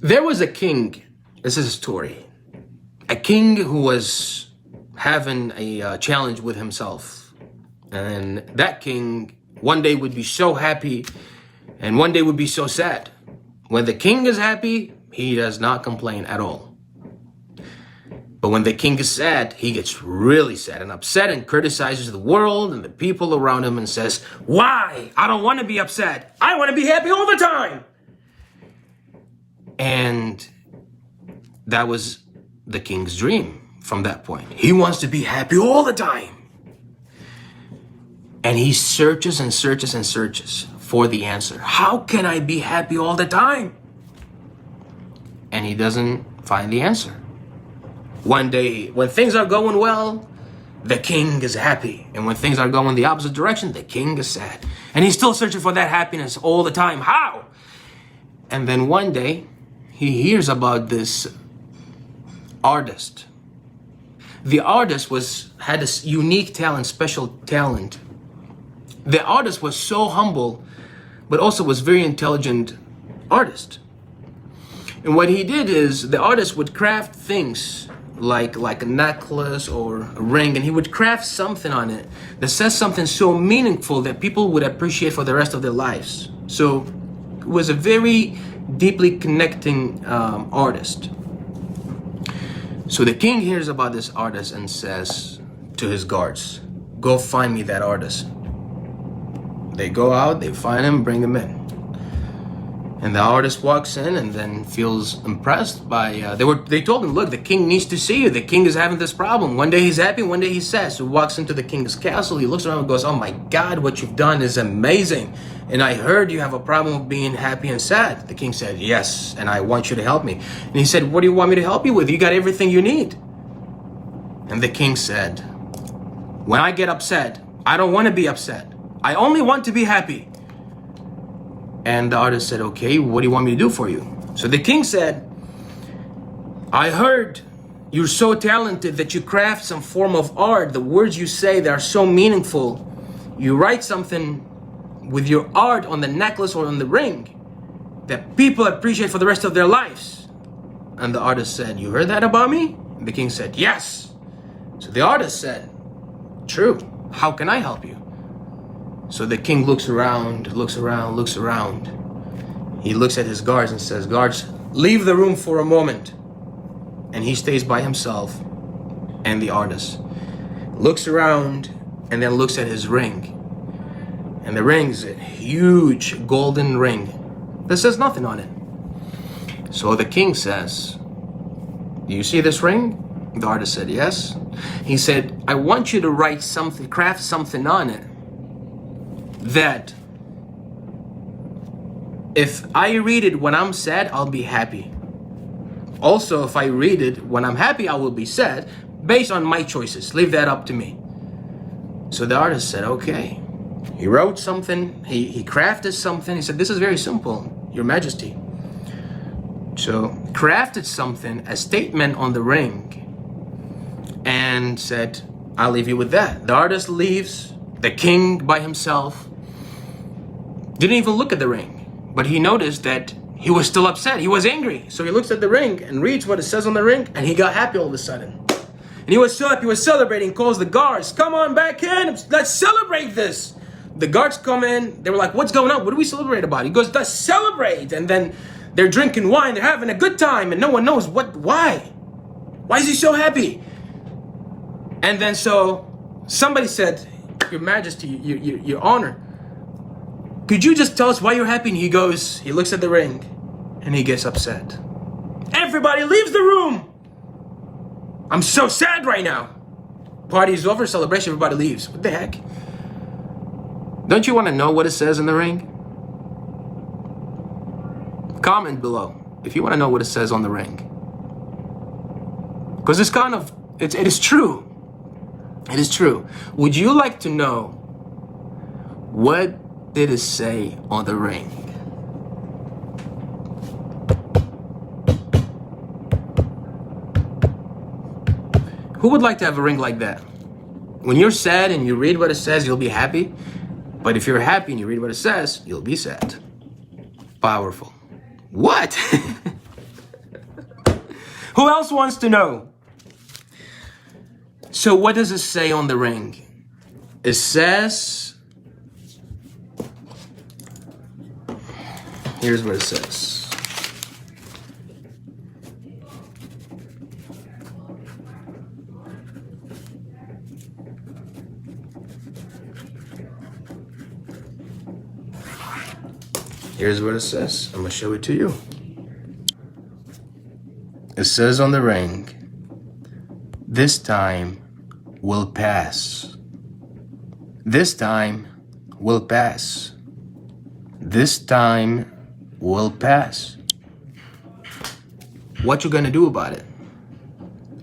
There was a king. This is a story. A king who was having a challenge with himself. And that king one day would be so happy and one day would be so sad. When the king is happy, he does not complain at all. But when the king is sad, he gets really sad and upset and criticizes the world and the people around him and says, "Why? I don't want to be upset. I want to be happy all the time." And that was the king's dream from that point. He wants to be happy all the time. And he searches and searches and searches for the answer. How can I be happy all the time? And he doesn't find the answer. One day, when things are going well, the king is happy. And when things are going the opposite direction, the king is sad. And he's still searching for that happipiness all the time. How? And then one day, he hears about this artist. The artist had a unique talent, special talent. The artist was so humble, but also was very intelligent artist. And what he did is the artist would craft things like a necklace or a ring, and he would craft something on it that says something so meaningful that people would appreciate for the rest of their lives. So it was a very deeply connecting artist. So the king hears about this artist and says to his guards, "Go find me that artist." They go out, they find him, bring him in. And the artist walks in and then feels impressed by, they told him, "Look, the king needs to see you. The king is having this problem. One day he's happy, one day he's sad." So he walks into the king's castle. He looks around and goes, "Oh my God, what you've done is amazing. And I heard you have a problem with being happy and sad." The king said, "Yes, and I want you to help me." And he said, "What do you want me to help you with? You got everything you need." And the king said, "When I get upset, I don't want to be upset. I only want to be happy." And the artist said, "Okay, what do you want me to do for you?" So the king said, "I heard you're so talented that you craft some form of art. The words you say, they are so meaningful. You write something with your art on the necklace or on the ring that people appreciate for the rest of their lives." And the artist said, "You heard that about me?" And the king said, "Yes." So the artist said, "True. How can I help you?" So the king looks around. He looks at his guards and says, "Guards, leave the room for a moment." And he stays by himself. And the artist looks around and then looks at his ring. And the ring is a huge golden ring that says nothing on it. So the king says, "Do you see this ring?" The artist said, "Yes." He said, "I want you to write something, craft something on it that if I read it when I'm sad, I'll be happy. Also, if I read it when I'm happy, I will be sad, based on my choices. Leave that up to me." So the artist said, "Okay." He wrote something, he crafted something. He said, "This is very simple, Your Majesty." So crafted something, a statement on the ring, and said, "I'll leave you with that." The artist leaves, the king by himself didn't even look at the ring, but he noticed that he was still upset. He was angry. So he looks at the ring and reads what it says on the ring, and he got happy all of a sudden. And he was so happy, he was celebrating, calls the guards, "Come on back in, let's celebrate this." The guards come in, they were like, "What's going on? What do we celebrate about?" He goes, "Let's celebrate." And then they're drinking wine, they're having a good time, and no one knows why. Why is he so happy? And then so somebody said, "Your Majesty, your honor, could you just tell us why you're happy?" And he goes, he looks at the ring and he gets upset. "Everybody leaves the room. I'm so sad right now." Party's over, celebration, everybody leaves. What the heck? Don't you want to know what it says in the ring? Comment below if you want to know what it says on the ring. Because it is true. It is true. Would you like to know what did it say on the ring? Who would like to have a ring like that? When you're sad and you read what it says, you'll be happy. But if you're happy and you read what it says, you'll be sad. Powerful. What? Who else wants to know? So what does it say on the ring? It says, here's what it says. Here's what it says. I'm going to show it to you. It says on the ring, this time will pass. This time will pass. This time will pass. What you gonna do about it?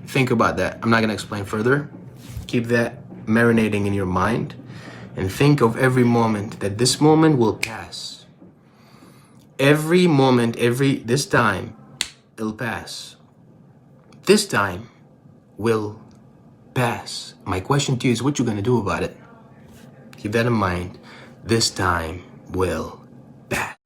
Think about that. I'm not gonna explain further. Keep that marinating in your mind and think of every moment that this moment will pass. Every moment, this time, it'll pass. This time will pass. My question to you is what you gonna do about it? Keep that in mind. This time will pass.